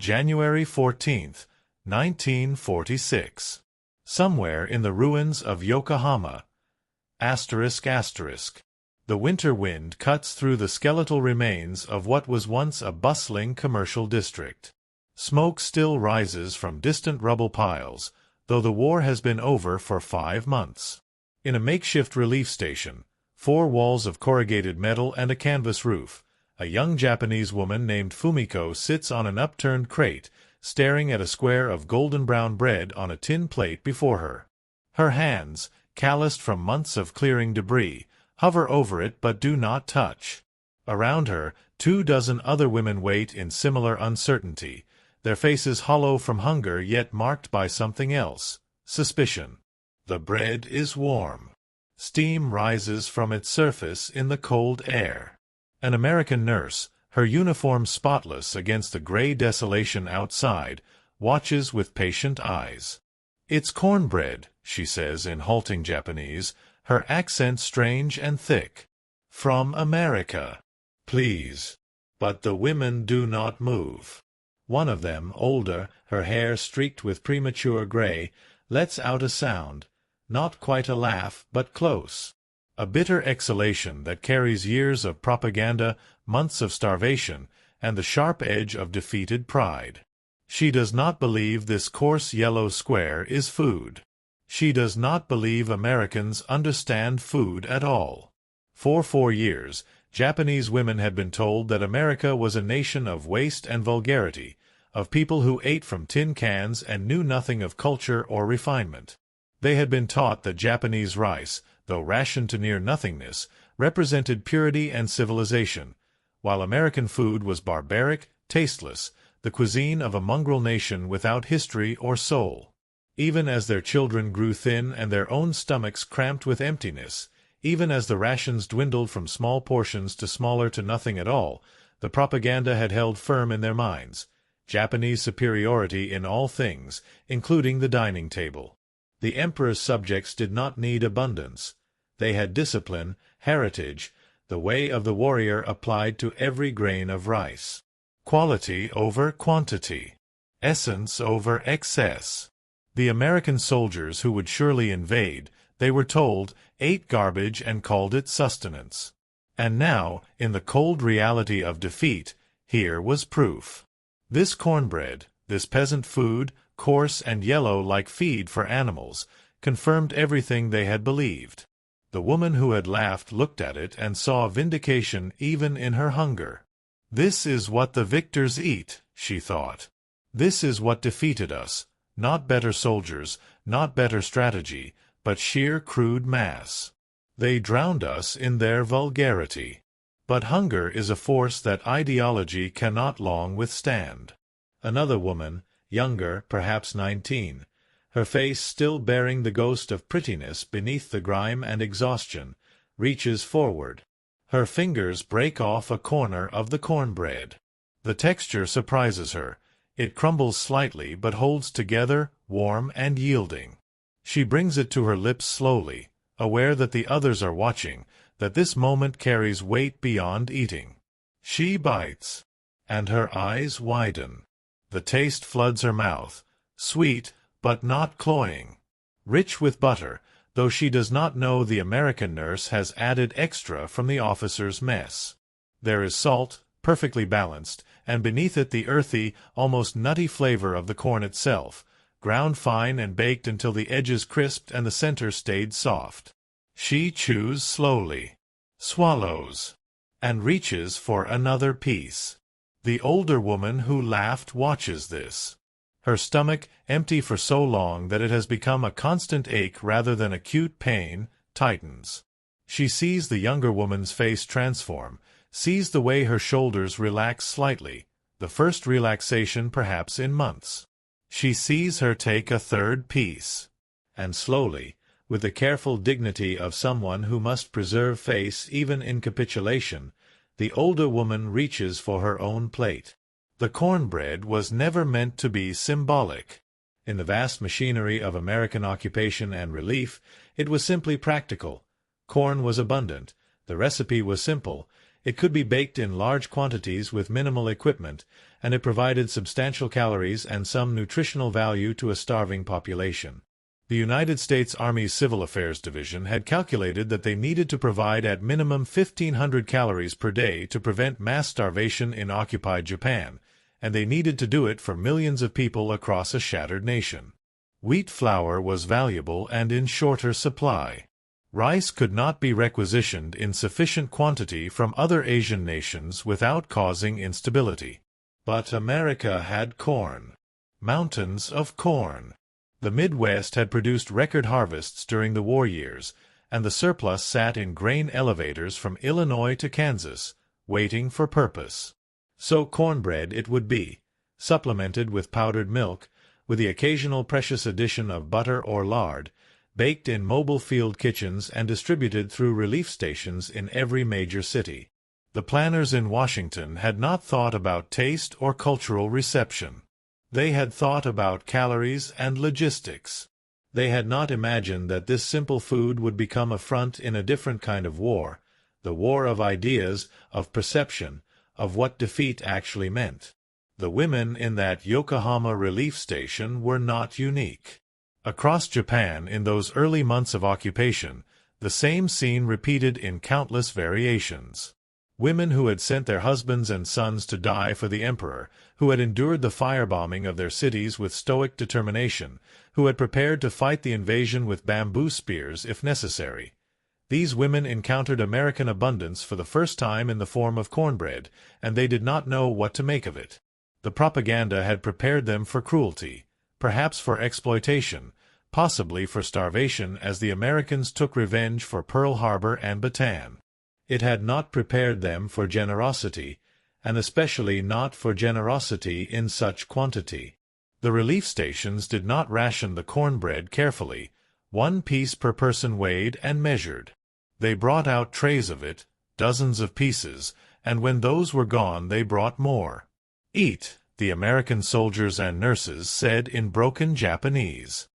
January 14, 1946. Somewhere in the ruins of Yokohama. The winter wind cuts through the skeletal remains of what was once a bustling commercial district. Smoke still rises from distant rubble piles, though the war has been over for 5 months. In a makeshift relief station, 4 walls of corrugated metal and a canvas roof, a young Japanese woman named Fumiko sits on an upturned crate, staring at a square of golden-brown bread on a tin plate before her. Her hands, calloused from months of clearing debris, hover over it but do not touch. Around her, 24 other women wait in similar uncertainty, their faces hollow from hunger yet marked by something else, suspicion. The bread is warm. Steam rises from its surface in the cold air. An American nurse, her uniform spotless against the gray desolation outside, watches with patient eyes. "It's cornbread," she says in halting Japanese, her accent strange and thick. "From America. Please." But the women do not move. One of them, older, her hair streaked with premature gray, lets out a sound, not quite a laugh, but close. A bitter exhalation that carries years of propaganda, months of starvation, and the sharp edge of defeated pride. She does not believe this coarse yellow square is food. She does not believe Americans understand food at all. For 4 years, Japanese women had been told that America was a nation of waste and vulgarity, of people who ate from tin cans and knew nothing of culture or refinement. They had been taught that Japanese rice, though rationed to near nothingness, represented purity and civilization, while American food was barbaric, tasteless, the cuisine of a mongrel nation without history or soul. Even as their children grew thin and their own stomachs cramped with emptiness, even as the rations dwindled from small portions to smaller to nothing at all, the propaganda had held firm in their minds. Japanese superiority in all things, including the dining table. The emperor's subjects did not need abundance. They had discipline, heritage, the way of the warrior applied to every grain of rice. Quality over quantity. Essence over excess. The American soldiers who would surely invade, they were told, ate garbage and called it sustenance. And now, in the cold reality of defeat, here was proof. This cornbread, this peasant food, coarse and yellow like feed for animals, confirmed everything they had believed. The woman who had laughed looked at it and saw vindication even in her hunger. "This is what the victors eat," she thought. "This is what defeated us, not better soldiers, not better strategy, but sheer crude mass. They drowned us in their vulgarity." But hunger is a force that ideology cannot long withstand. Another woman, younger, perhaps 19, her face still bearing the ghost of prettiness beneath the grime and exhaustion, reaches forward. Her fingers break off a corner of the cornbread. The texture surprises her. It crumbles slightly but holds together, warm and yielding. She brings it to her lips slowly, aware that the others are watching, that this moment carries weight beyond eating. She bites, and her eyes widen. The taste floods her mouth, sweet but not cloying. Rich with butter, though she does not know the American nurse has added extra from the officer's mess. There is salt, perfectly balanced, and beneath it the earthy, almost nutty flavor of the corn itself, ground fine and baked until the edges crisped and the center stayed soft. She chews slowly, swallows, and reaches for another piece. The older woman who laughed watches this. Her stomach, empty for so long that it has become a constant ache rather than acute pain, tightens. She sees the younger woman's face transform, sees the way her shoulders relax slightly, the first relaxation perhaps in months. She sees her take a third piece. And slowly, with the careful dignity of someone who must preserve face even in capitulation, the older woman reaches for her own plate. The cornbread was never meant to be symbolic. In the vast machinery of American occupation and relief, it was simply practical. Corn was abundant. The recipe was simple. It could be baked in large quantities with minimal equipment, and it provided substantial calories and some nutritional value to a starving population. The United States Army's Civil Affairs Division had calculated that they needed to provide at minimum 1,500 calories per day to prevent mass starvation in occupied Japan, and they needed to do it for millions of people across a shattered nation. Wheat flour was valuable and in shorter supply. Rice could not be requisitioned in sufficient quantity from other Asian nations without causing instability. But America had corn. Mountains of corn. The Midwest had produced record harvests during the war years, and the surplus sat in grain elevators from Illinois to Kansas, waiting for purpose. So cornbread it would be, supplemented with powdered milk, with the occasional precious addition of butter or lard, baked in mobile field kitchens and distributed through relief stations in every major city. The planners in Washington had not thought about taste or cultural reception. They had thought about calories and logistics. They had not imagined that this simple food would become a front in a different kind of war, the war of ideas, of perception, of what defeat actually meant. The women in that Yokohama relief station were not unique. Across Japan in those early months of occupation, the same scene repeated in countless variations. Women who had sent their husbands and sons to die for the emperor, who had endured the firebombing of their cities with stoic determination, who had prepared to fight the invasion with bamboo spears if necessary. These women encountered American abundance for the first time in the form of cornbread, and they did not know what to make of it. The propaganda had prepared them for cruelty, perhaps for exploitation, possibly for starvation as the Americans took revenge for Pearl Harbor and Bataan. It had not prepared them for generosity, and especially not for generosity in such quantity. The relief stations did not ration the cornbread carefully, 1 piece per person weighed and measured. They brought out trays of it, dozens of pieces, and when those were gone they brought more. "Eat," the American soldiers and nurses said in broken Japanese.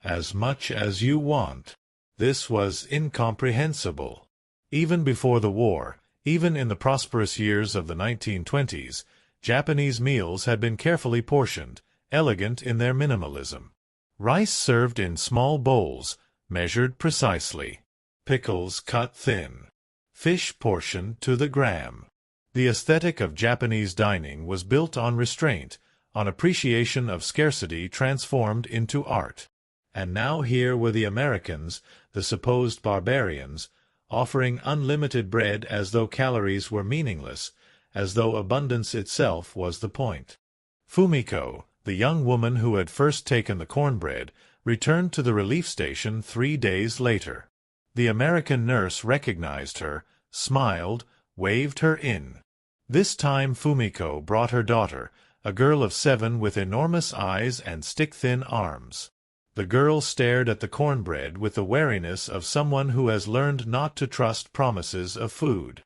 "As much as you want." This was incomprehensible. Even before the war, even in the prosperous years of the 1920s, Japanese meals had been carefully portioned, elegant in their minimalism. Rice served in small bowls, measured precisely. Pickles cut thin. Fish portioned to the gram. The aesthetic of Japanese dining was built on restraint, on appreciation of scarcity transformed into art. And now here were the Americans, the supposed barbarians, offering unlimited bread as though calories were meaningless, as though abundance itself was the point. Fumiko, the young woman who had first taken the cornbread, returned to the relief station 3 days later. The American nurse recognized her, smiled, waved her in. This time Fumiko brought her daughter, a girl of 7 with enormous eyes and stick-thin arms. The girl stared at the cornbread with the wariness of someone who has learned not to trust promises of food.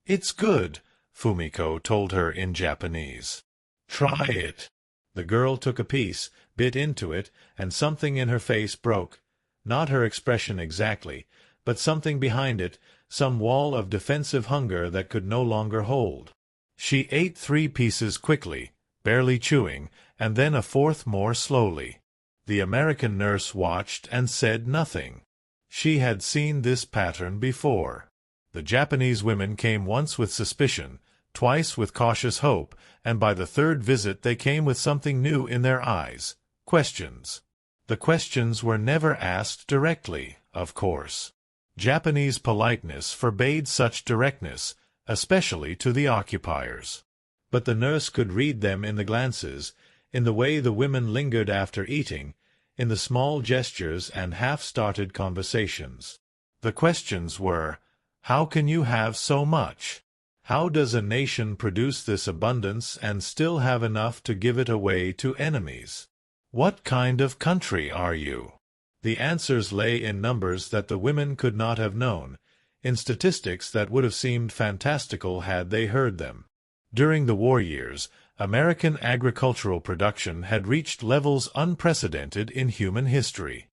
"It's good," Fumiko told her in Japanese. "Try it." The girl took a piece, bit into it, and something in her face broke. Not her expression exactly, but something behind it, some wall of defensive hunger that could no longer hold. She ate 3 pieces quickly, barely chewing, and then a 4th more slowly. The American nurse watched and said nothing. She had seen this pattern before. The Japanese women came once with suspicion, twice with cautious hope, and by the 3rd visit they came with something new in their eyes, questions. The questions were never asked directly, of course. Japanese politeness forbade such directness, especially to the occupiers. But the nurse could read them in the glances, in the way the women lingered after eating, in the small gestures and half-started conversations. The questions were, how can you have so much? How does a nation produce this abundance and still have enough to give it away to enemies? What kind of country are you? The answers lay in numbers that the women could not have known, in statistics that would have seemed fantastical had they heard them. During the war years, American agricultural production had reached levels unprecedented in human history.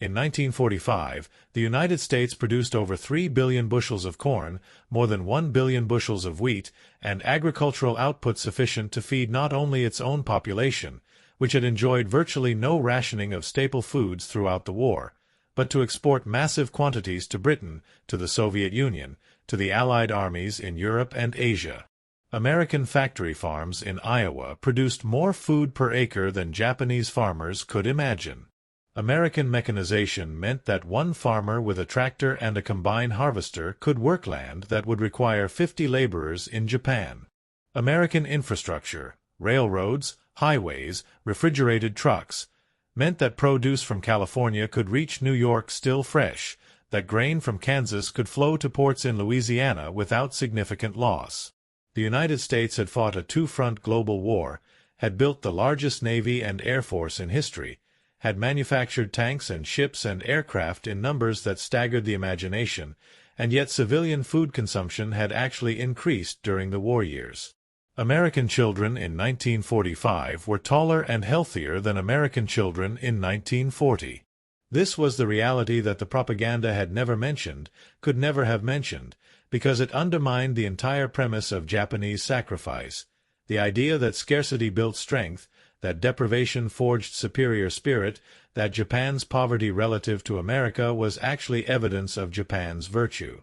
In 1945, the United States produced over 3 billion bushels of corn, more than 1 billion bushels of wheat, and agricultural output sufficient to feed not only its own population, which had enjoyed virtually no rationing of staple foods throughout the war, but to export massive quantities to Britain, to the Soviet Union, to the Allied armies in Europe and Asia. American factory farms in Iowa produced more food per acre than Japanese farmers could imagine. American mechanization meant that one farmer with a tractor and a combine harvester could work land that would require 50 laborers in Japan. American infrastructure, railroads, highways, refrigerated trucks, meant that produce from California could reach New York still fresh, that grain from Kansas could flow to ports in Louisiana without significant loss. The United States had fought a two-front global war, had built the largest navy and air force in history, had manufactured tanks and ships and aircraft in numbers that staggered the imagination, and yet civilian food consumption had actually increased during the war years. American children in 1945 were taller and healthier than American children in 1940. This was the reality that the propaganda had never mentioned, could never have mentioned, because it undermined the entire premise of Japanese sacrifice, the idea that scarcity built strength, that deprivation forged superior spirit, that Japan's poverty relative to America was actually evidence of Japan's virtue.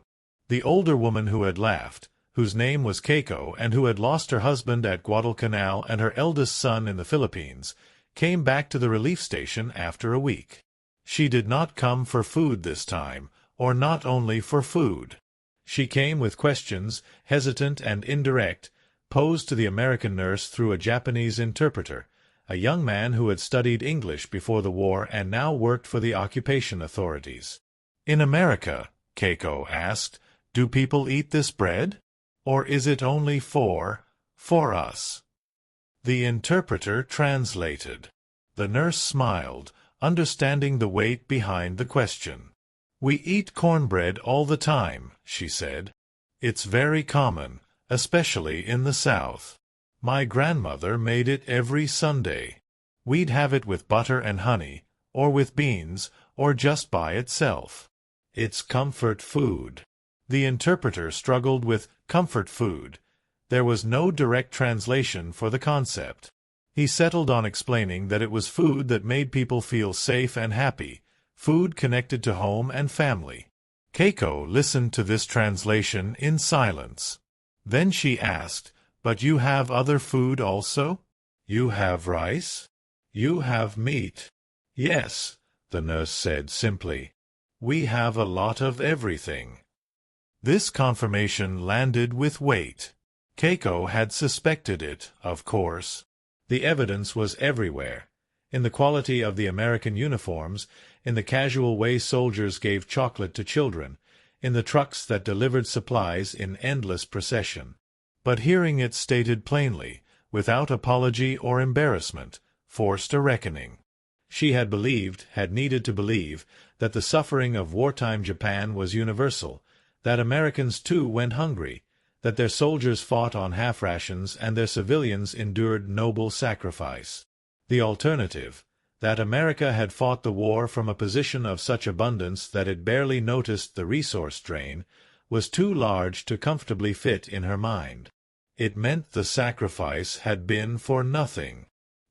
The older woman who had laughed, whose name was Keiko and who had lost her husband at Guadalcanal and her eldest son in the Philippines, came back to the relief station after a week. She did not come for food this time, or not only for food. She came with questions, hesitant and indirect, posed to the American nurse through a Japanese interpreter, a young man who had studied English before the war and now worked for the occupation authorities. "In America," Keiko asked, "do people eat this bread? Or is it only for us?" The interpreter translated. The nurse smiled, understanding the weight behind the question. "We eat cornbread all the time," she said. "It's very common, especially in the South. My grandmother made it every Sunday. We'd have it with butter and honey, or with beans, or just by itself. It's comfort food." The interpreter struggled with comfort food. There was no direct translation for the concept. He settled on explaining that it was food that made people feel safe and happy, food connected to home and family. Keiko listened to this translation in silence. Then she asked, "But you have other food also? You have rice? You have meat?" "Yes," the nurse said simply. "We have a lot of everything." This confirmation landed with weight. Keiko had suspected it, of course. The evidence was everywhere. In the quality of the American uniforms, in the casual way soldiers gave chocolate to children, in the trucks that delivered supplies in endless procession. But hearing it stated plainly, without apology or embarrassment, forced a reckoning. She had believed, had needed to believe, that the suffering of wartime Japan was universal, that Americans too went hungry, that their soldiers fought on half rations and their civilians endured noble sacrifice. The alternative, that America had fought the war from a position of such abundance that it barely noticed the resource drain, was too large to comfortably fit in her mind. It meant the sacrifice had been for nothing.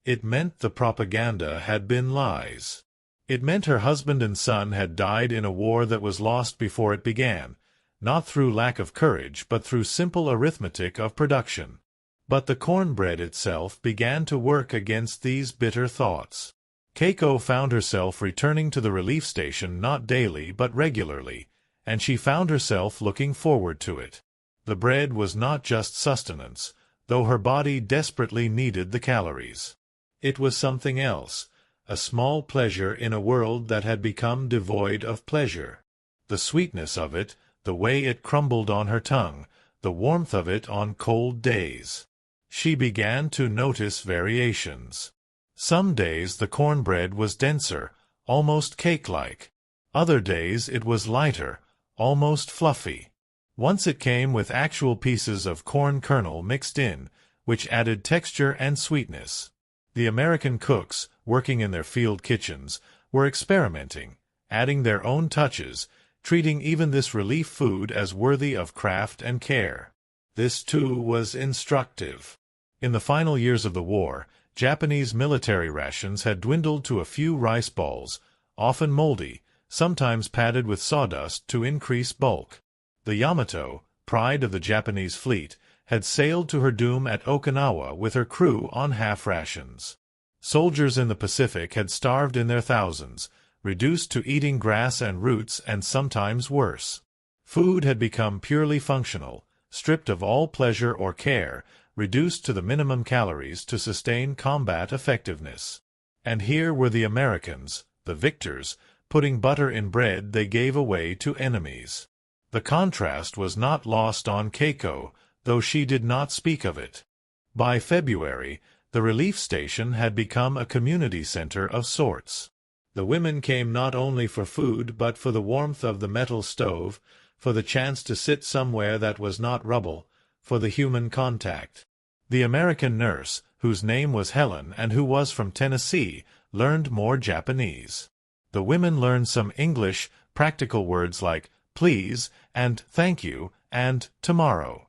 It meant the propaganda had been lies. It meant her husband and son had died in a war that was lost before it began, not through lack of courage but through simple arithmetic of production. But the cornbread itself began to work against these bitter thoughts. Keiko found herself returning to the relief station not daily but regularly, and she found herself looking forward to it. The bread was not just sustenance, though her body desperately needed the calories. It was something else, a small pleasure in a world that had become devoid of pleasure. The sweetness of it, the way it crumbled on her tongue, the warmth of it on cold days. She began to notice variations. Some days the cornbread was denser, almost cake-like. Other days it was lighter, almost fluffy. Once it came with actual pieces of corn kernel mixed in, which added texture and sweetness. The American cooks, working in their field kitchens, were experimenting, adding their own touches, treating even this relief food as worthy of craft and care. This, too, was instructive. In the final years of the war, Japanese military rations had dwindled to a few rice balls, often moldy, sometimes padded with sawdust to increase bulk. The Yamato, pride of the Japanese fleet, had sailed to her doom at Okinawa with her crew on half rations. Soldiers in the Pacific had starved in their thousands, reduced to eating grass and roots and sometimes worse. Food had become purely functional, stripped of all pleasure or care, reduced to the minimum calories to sustain combat effectiveness. And here were the Americans, the victors, putting butter in bread they gave away to enemies. The contrast was not lost on Keiko, though she did not speak of it. By February, the relief station had become a community center of sorts. The women came not only for food but for the warmth of the metal stove, for the chance to sit somewhere that was not rubble, for the human contact. The American nurse, whose name was Helen and who was from Tennessee, learned more Japanese. The women learned some English, practical words like please and thank you and tomorrow.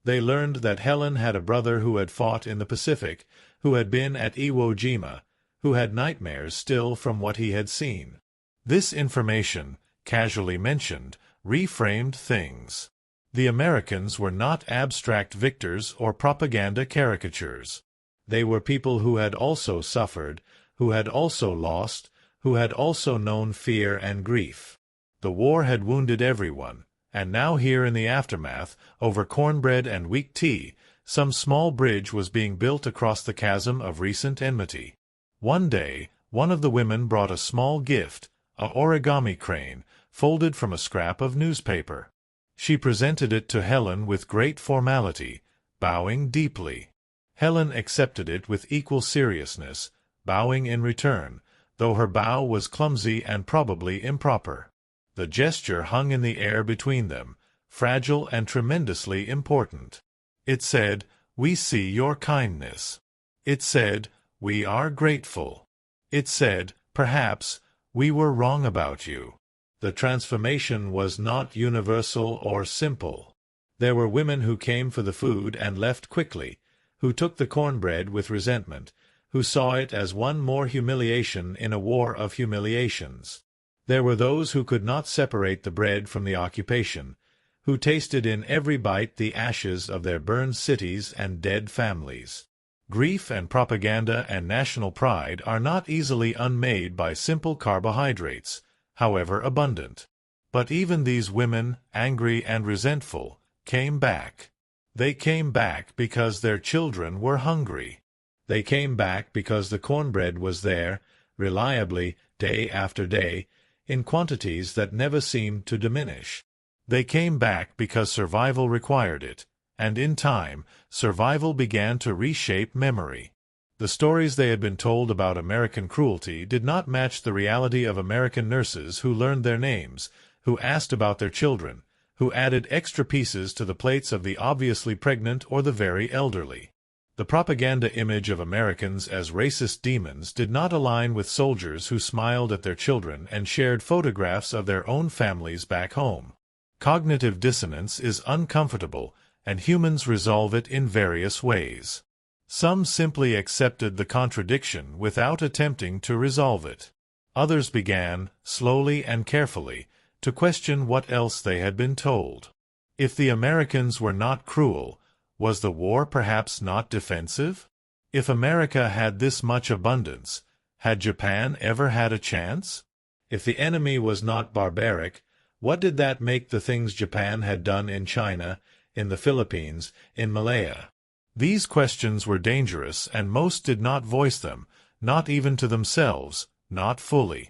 They learned that Helen had a brother who had fought in the Pacific, who had been at Iwo Jima, who had nightmares still from what he had seen. This information, casually mentioned, reframed things. The Americans were not abstract victors or propaganda caricatures. They were people who had also suffered, who had also lost, who had also known fear and grief. The war had wounded everyone, and now here in the aftermath, over cornbread and weak tea, some small bridge was being built across the chasm of recent enmity. One day, one of the women brought a small gift, a origami crane, folded from a scrap of newspaper. She presented it to Helen with great formality, bowing deeply. Helen accepted it with equal seriousness, bowing in return, though her bow was clumsy and probably improper. The gesture hung in the air between them, fragile and tremendously important. It said, "We see your kindness." It said, "We are grateful." It said, perhaps, "We were wrong about you." The transformation was not universal or simple. There were women who came for the food and left quickly, who took the cornbread with resentment, who saw it as one more humiliation in a war of humiliations. There were those who could not separate the bread from the occupation, who tasted in every bite the ashes of their burned cities and dead families. Grief and propaganda and national pride are not easily unmade by simple carbohydrates, however abundant. But even these women, angry and resentful, came back. They came back because their children were hungry. They came back because the cornbread was there, reliably, day after day, in quantities that never seemed to diminish. They came back because survival required it, and in time, survival began to reshape memory. The stories they had been told about American cruelty did not match the reality of American nurses who learned their names, who asked about their children, who added extra pieces to the plates of the obviously pregnant or the very elderly. The propaganda image of Americans as racist demons did not align with soldiers who smiled at their children and shared photographs of their own families back home. Cognitive dissonance is uncomfortable, and humans resolve it in various ways. Some simply accepted the contradiction without attempting to resolve it. Others began, slowly and carefully, to question what else they had been told. If the Americans were not cruel, was the war perhaps not defensive? If America had this much abundance, had Japan ever had a chance? If the enemy was not barbaric, what did that make the things Japan had done in China, in the Philippines, in Malaya? These questions were dangerous, and most did not voice them, not even to themselves, not fully.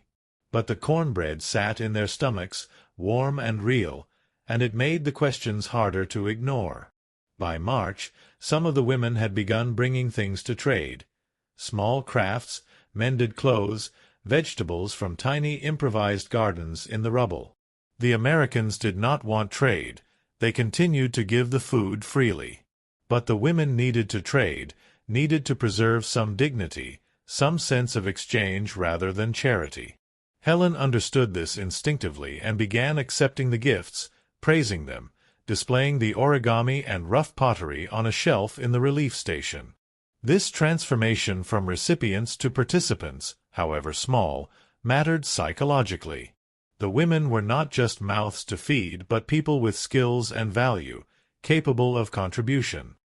But the cornbread sat in their stomachs, warm and real, and it made the questions harder to ignore. By March, some of the women had begun bringing things to trade. Small crafts, mended clothes, vegetables from tiny improvised gardens in the rubble. The Americans did not want trade. They continued to give the food freely. But the women needed to trade, needed to preserve some dignity, some sense of exchange rather than charity. Helen understood this instinctively and began accepting the gifts, praising them, displaying the origami and rough pottery on a shelf in the relief station. This transformation from recipients to participants, however small, mattered psychologically. The women were not just mouths to feed but people with skills and value, capable of contribution.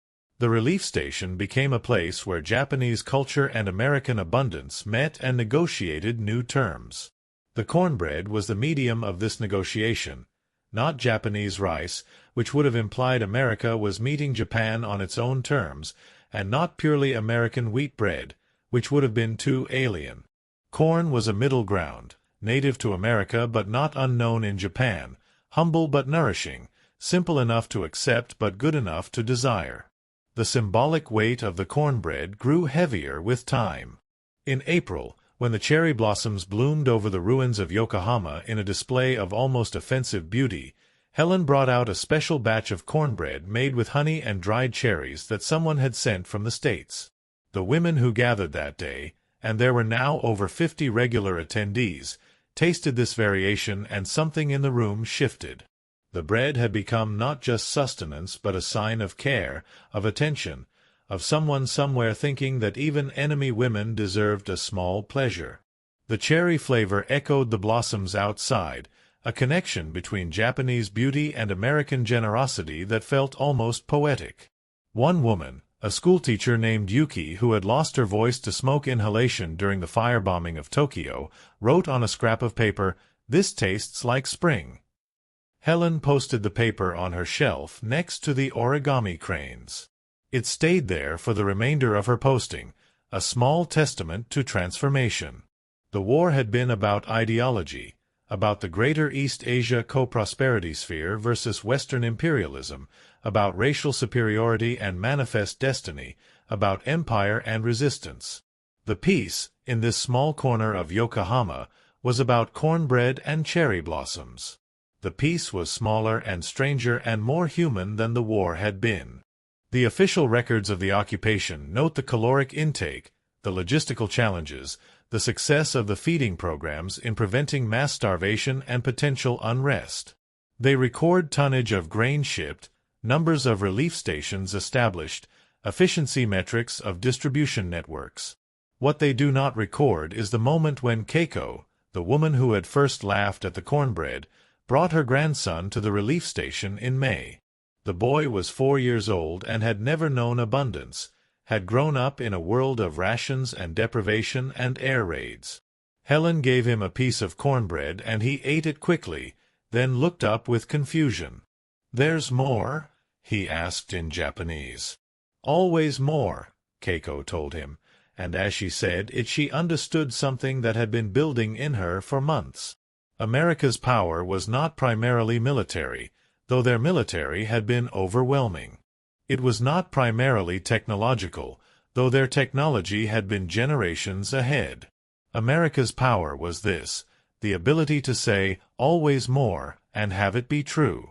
The relief station became a place where Japanese culture and American abundance met and negotiated new terms. The cornbread was the medium of this negotiation, not Japanese rice, which would have implied America was meeting Japan on its own terms, and not purely American wheat bread, which would have been too alien. Corn was a middle ground, native to America but not unknown in Japan, humble but nourishing, simple enough to accept but good enough to desire. The symbolic weight of the cornbread grew heavier with time. In April, when the cherry blossoms bloomed over the ruins of Yokohama in a display of almost offensive beauty, Helen brought out a special batch of cornbread made with honey and dried cherries that someone had sent from the States. The women who gathered that day, and there were now over 50 regular attendees, tasted this variation and something in the room shifted. The bread had become not just sustenance but a sign of care, of attention, of someone somewhere thinking that even enemy women deserved a small pleasure. The cherry flavor echoed the blossoms outside, a connection between Japanese beauty and American generosity that felt almost poetic. One woman, a schoolteacher named Yuki who had lost her voice to smoke inhalation during the firebombing of Tokyo, wrote on a scrap of paper, "This tastes like spring." Helen posted the paper on her shelf next to the origami cranes. It stayed there for the remainder of her posting, a small testament to transformation. The war had been about ideology, about the Greater East Asia co-prosperity sphere versus Western imperialism, about racial superiority and manifest destiny, about empire and resistance. The peace, in this small corner of Yokohama, was about cornbread and cherry blossoms. The peace was smaller and stranger and more human than the war had been. The official records of the occupation note the caloric intake, the logistical challenges, the success of the feeding programs in preventing mass starvation and potential unrest. They record tonnage of grain shipped, numbers of relief stations established, efficiency metrics of distribution networks. What they do not record is the moment when Keiko, the woman who had first laughed at the cornbread, brought her grandson to the relief station in May. The boy was 4 years old and had never known abundance, had grown up in a world of rations and deprivation and air raids. Helen gave him a piece of cornbread and he ate it quickly, then looked up with confusion. "There's more?" he asked in Japanese. "Always more," Keiko told him, and as she said it she understood something that had been building in her for months. America's power was not primarily military, though their military had been overwhelming. It was not primarily technological, though their technology had been generations ahead. America's power was this, the ability to say, "always more," and have it be true.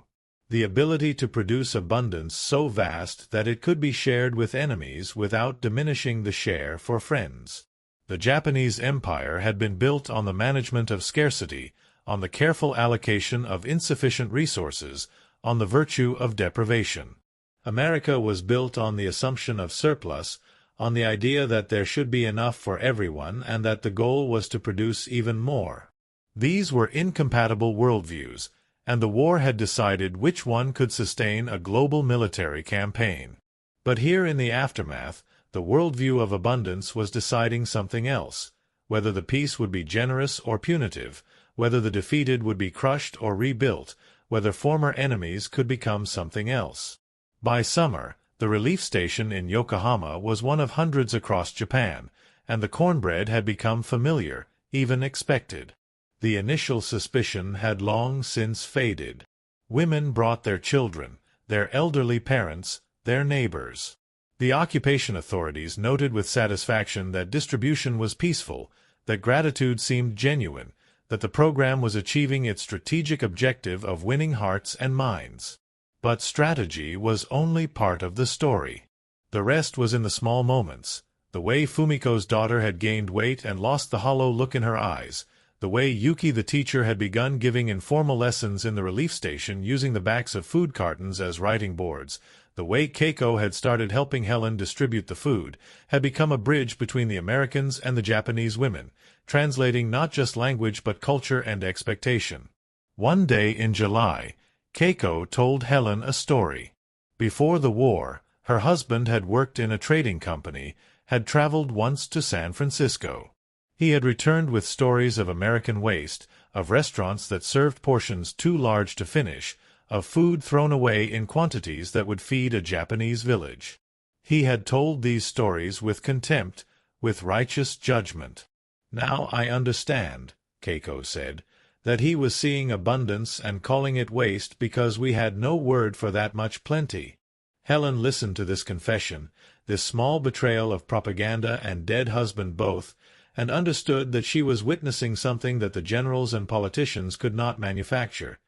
The ability to produce abundance so vast that it could be shared with enemies without diminishing the share for friends. The Japanese Empire had been built on the management of scarcity, on the careful allocation of insufficient resources, on the virtue of deprivation. America was built on the assumption of surplus, on the idea that there should be enough for everyone and that the goal was to produce even more. These were incompatible worldviews, and the war had decided which one could sustain a global military campaign. But here in the aftermath, the worldview of abundance was deciding something else, whether the peace would be generous or punitive, whether the defeated would be crushed or rebuilt, whether former enemies could become something else. By summer, the relief station in Yokohama was one of hundreds across Japan, and the cornbread had become familiar, even expected. The initial suspicion had long since faded. Women brought their children, their elderly parents, their neighbors. The occupation authorities noted with satisfaction that distribution was peaceful, that gratitude seemed genuine, that the program was achieving its strategic objective of winning hearts and minds. But strategy was only part of the story. The rest was in the small moments, the way Fumiko's daughter had gained weight and lost the hollow look in her eyes, the way Yuki the teacher had begun giving informal lessons in the relief station using the backs of food cartons as writing boards, the way Keiko had started helping Helen distribute the food, had become a bridge between the Americans and the Japanese women, translating not just language but culture and expectation. One day in July, Keiko told Helen a story. Before the war, her husband had worked in a trading company, had traveled once to San Francisco. He had returned with stories of American waste, of restaurants that served portions too large to finish, of food thrown away in quantities that would feed a Japanese village. He had told these stories with contempt, with righteous judgment. "Now I understand," Keiko said, "that he was seeing abundance and calling it waste because we had no word for that much plenty." Helen listened to this confession, this small betrayal of propaganda and dead husband both, and understood that she was witnessing something that the generals and politicians could not manufacture.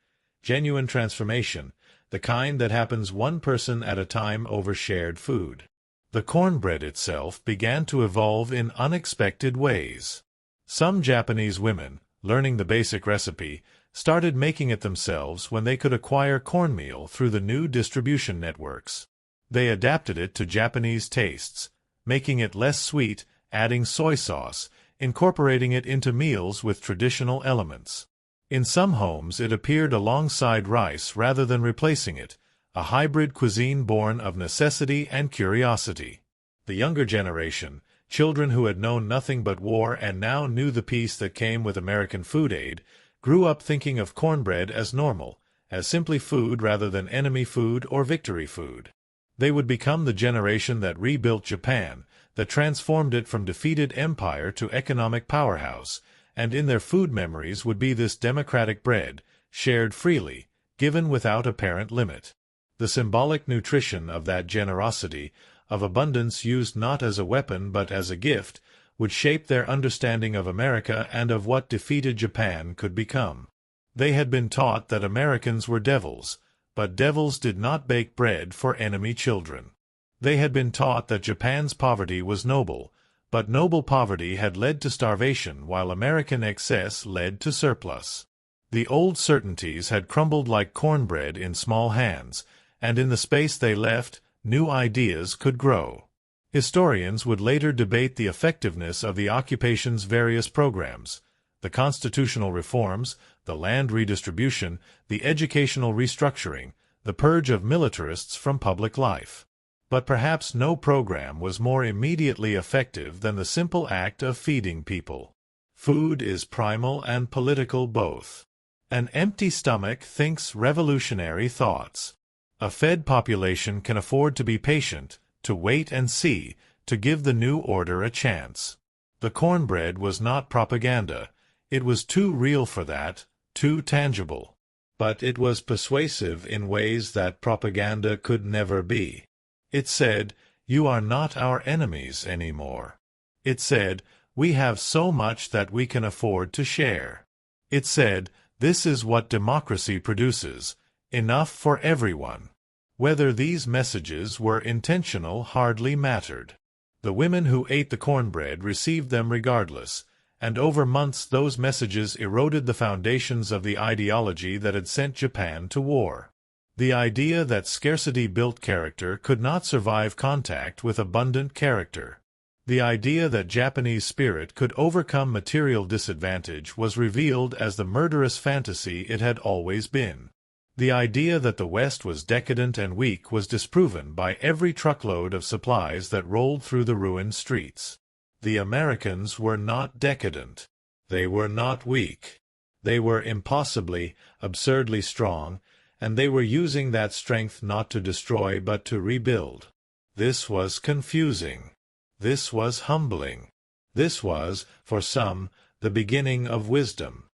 Genuine transformation, the kind that happens one person at a time over shared food. The cornbread itself began to evolve in unexpected ways. Some Japanese women, learning the basic recipe, started making it themselves when they could acquire cornmeal through the new distribution networks. They adapted it to Japanese tastes, making it less sweet, adding soy sauce, incorporating it into meals with traditional elements. In some homes it appeared alongside rice rather than replacing it, a hybrid cuisine born of necessity and curiosity. The younger generation, children who had known nothing but war and now knew the peace that came with American food aid, grew up thinking of cornbread as normal, as simply food rather than enemy food or victory food. They would become the generation that rebuilt Japan, that transformed it from defeated empire to economic powerhouse, and in their food memories would be this democratic bread, shared freely, given without apparent limit. The symbolic nutrition of that generosity, of abundance used not as a weapon but as a gift, would shape their understanding of America and of what defeated Japan could become. They had been taught that Americans were devils, but devils did not bake bread for enemy children. They had been taught that Japan's poverty was noble, but noble poverty had led to starvation while American excess led to surplus. The old certainties had crumbled like cornbread in small hands, and in the space they left, new ideas could grow. Historians would later debate the effectiveness of the occupation's various programs, the constitutional reforms, the land redistribution, the educational restructuring, the purge of militarists from public life. But perhaps no program was more immediately effective than the simple act of feeding people. Food is primal and political both. An empty stomach thinks revolutionary thoughts. A fed population can afford to be patient, to wait and see, to give the new order a chance. The cornbread was not propaganda. It was too real for that, too tangible. But it was persuasive in ways that propaganda could never be. It said, "You are not our enemies anymore." It said, "We have so much that we can afford to share." It said, "This is what democracy produces, enough for everyone." Whether these messages were intentional hardly mattered. The women who ate the cornbread received them regardless, and over months those messages eroded the foundations of the ideology that had sent Japan to war. The idea that scarcity built character could not survive contact with abundant character. The idea that Japanese spirit could overcome material disadvantage was revealed as the murderous fantasy it had always been. The idea that the West was decadent and weak was disproven by every truckload of supplies that rolled through the ruined streets. The Americans were not decadent. They were not weak. They were impossibly, absurdly strong, and they were using that strength not to destroy but to rebuild. This was confusing. This was humbling. This was, for some, the beginning of wisdom.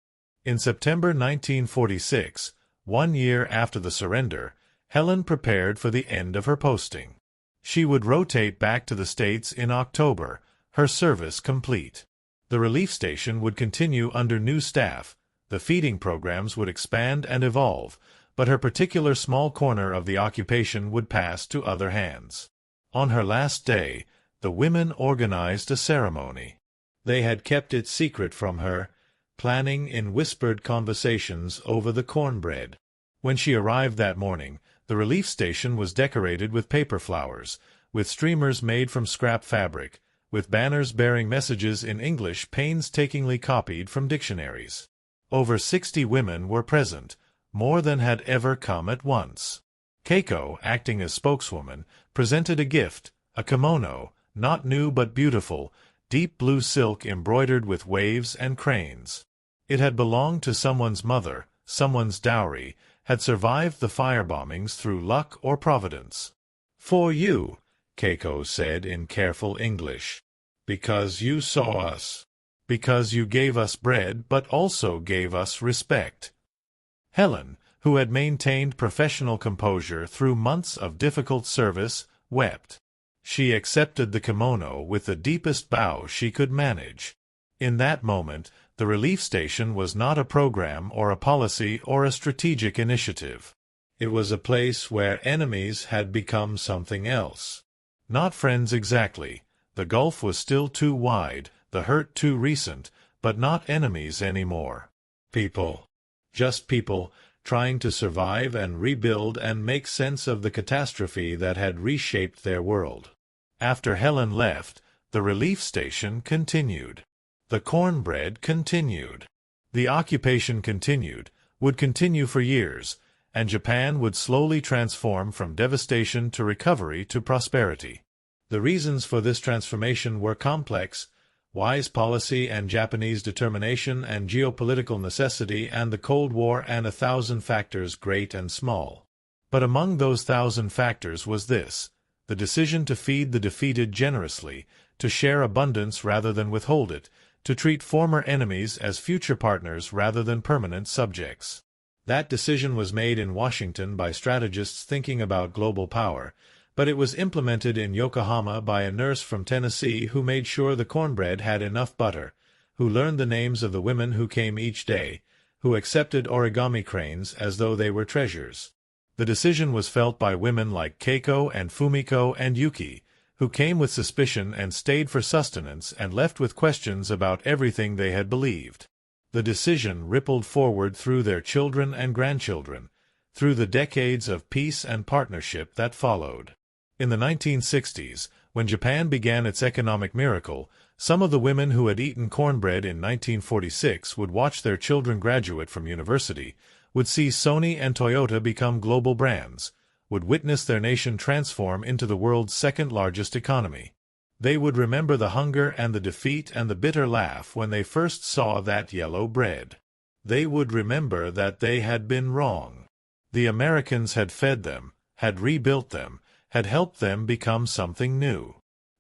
In September 1946, 1 year after the surrender, Helen prepared for the end of her posting. She would rotate back to the States in October, her service complete. The relief station would continue under new staff, the feeding programs would expand and evolve, but her particular small corner of the occupation would pass to other hands. On her last day, the women organized a ceremony. They had kept it secret from her. planning in whispered conversations over the cornbread. When she arrived that morning, the relief station was decorated with paper flowers, with streamers made from scrap fabric, with banners bearing messages in English painstakingly copied from dictionaries. Over 60 women were present, more than had ever come at once. Keiko, acting as spokeswoman, presented a gift, a kimono, not new but beautiful, deep blue silk embroidered with waves and cranes. It had belonged to someone's mother, someone's dowry, had survived the firebombings through luck or providence. "For you," Keiko said in careful English. "Because you saw us. Because you gave us bread but also gave us respect." Helen, who had maintained professional composure through months of difficult service, wept. She accepted the kimono with the deepest bow she could manage. In that moment, the relief station was not a program or a policy or a strategic initiative. It was a place where enemies had become something else. Not friends exactly. The gulf was still too wide, the hurt too recent, but not enemies anymore. People. Just people, trying to survive and rebuild and make sense of the catastrophe that had reshaped their world. After Helen left, the relief station continued. The cornbread continued. The occupation continued, would continue for years, and Japan would slowly transform from devastation to recovery to prosperity. The reasons for this transformation were complex: wise policy and Japanese determination and geopolitical necessity and the Cold War and 1,000 factors great and small. But among those 1,000 factors was this: the decision to feed the defeated generously, to share abundance rather than withhold it, to treat former enemies as future partners rather than permanent subjects. That decision was made in Washington by strategists thinking about global power, but it was implemented in Yokohama by a nurse from Tennessee who made sure the cornbread had enough butter, who learned the names of the women who came each day, who accepted origami cranes as though they were treasures. The decision was felt by women like Keiko and Fumiko and Yuki, who came with suspicion and stayed for sustenance and left with questions about everything they had believed. The decision rippled forward through their children and grandchildren, through the decades of peace and partnership that followed. In the 1960s, when Japan began its economic miracle, some of the women who had eaten cornbread in 1946 would watch their children graduate from university, would see Sony and Toyota become global brands, would witness their nation transform into the world's second-largest economy. They would remember the hunger and the defeat and the bitter laugh when they first saw that yellow bread. They would remember that they had been wrong. The Americans had fed them, had rebuilt them, had helped them become something new.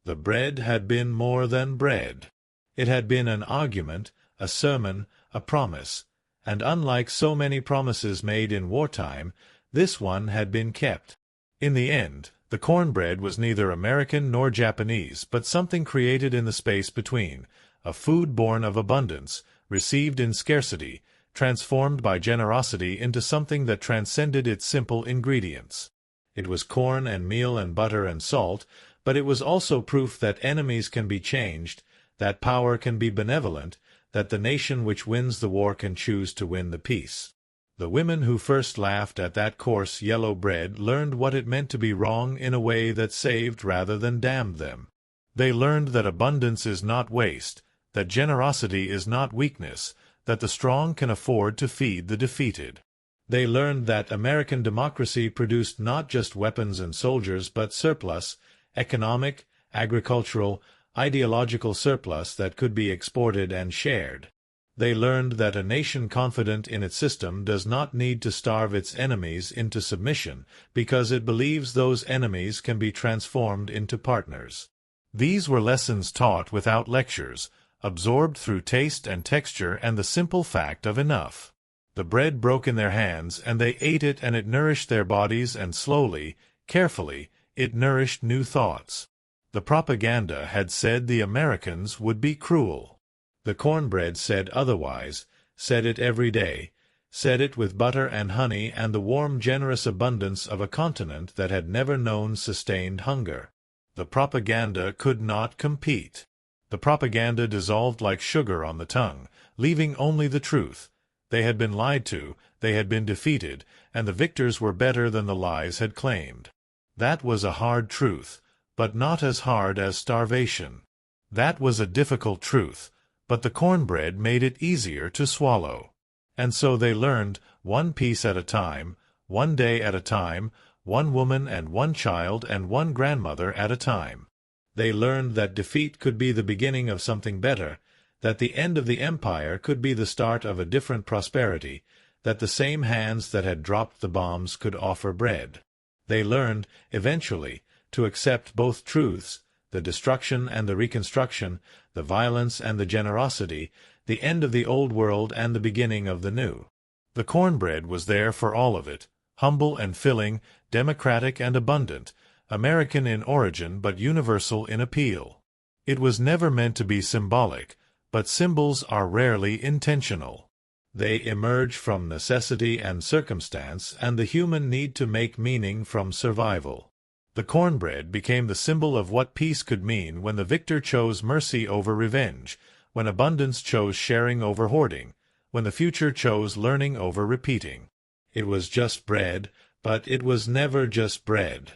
The bread had been more than bread. It had been an argument, a sermon, a promise, and unlike so many promises made in wartime, this one had been kept. In the end, the cornbread was neither American nor Japanese, but something created in the space between, a food born of abundance, received in scarcity, transformed by generosity into something that transcended its simple ingredients. It was corn and meal and butter and salt, but it was also proof that enemies can be changed, that power can be benevolent, that the nation which wins the war can choose to win the peace. The women who first laughed at that coarse yellow bread learned what it meant to be wrong in a way that saved rather than damned them. They learned that abundance is not waste, that generosity is not weakness, that the strong can afford to feed the defeated. They learned that American democracy produced not just weapons and soldiers but surplus, economic, agricultural, ideological surplus that could be exported and shared. They learned that a nation confident in its system does not need to starve its enemies into submission because it believes those enemies can be transformed into partners. These were lessons taught without lectures, absorbed through taste and texture and the simple fact of enough. The bread broke in their hands, and they ate it, and it nourished their bodies, and slowly, carefully, it nourished new thoughts. The propaganda had said the Americans would be cruel. The cornbread said otherwise, said it every day, said it with butter and honey and the warm, generous abundance of a continent that had never known sustained hunger. The propaganda could not compete. The propaganda dissolved like sugar on the tongue, leaving only the truth. They had been lied to, they had been defeated, and the victors were better than the lies had claimed. That was a hard truth, but not as hard as starvation. That was a difficult truth, but the cornbread made it easier to swallow. And so they learned, one piece at a time, one day at a time, one woman and one child and one grandmother at a time. They learned that defeat could be the beginning of something better, that the end of the empire could be the start of a different prosperity, that the same hands that had dropped the bombs could offer bread. They learned, eventually, to accept both truths, the destruction and the reconstruction, the violence and the generosity, the end of the old world and the beginning of the new. The cornbread was there for all of it, humble and filling, democratic and abundant, American in origin but universal in appeal. It was never meant to be symbolic, but symbols are rarely intentional. They emerge from necessity and circumstance and the human need to make meaning from survival. The cornbread became the symbol of what peace could mean when the victor chose mercy over revenge, when abundance chose sharing over hoarding, when the future chose learning over repeating. It was just bread, but it was never just bread.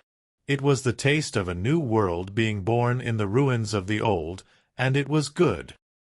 It was the taste of a new world being born in the ruins of the old, and it was good.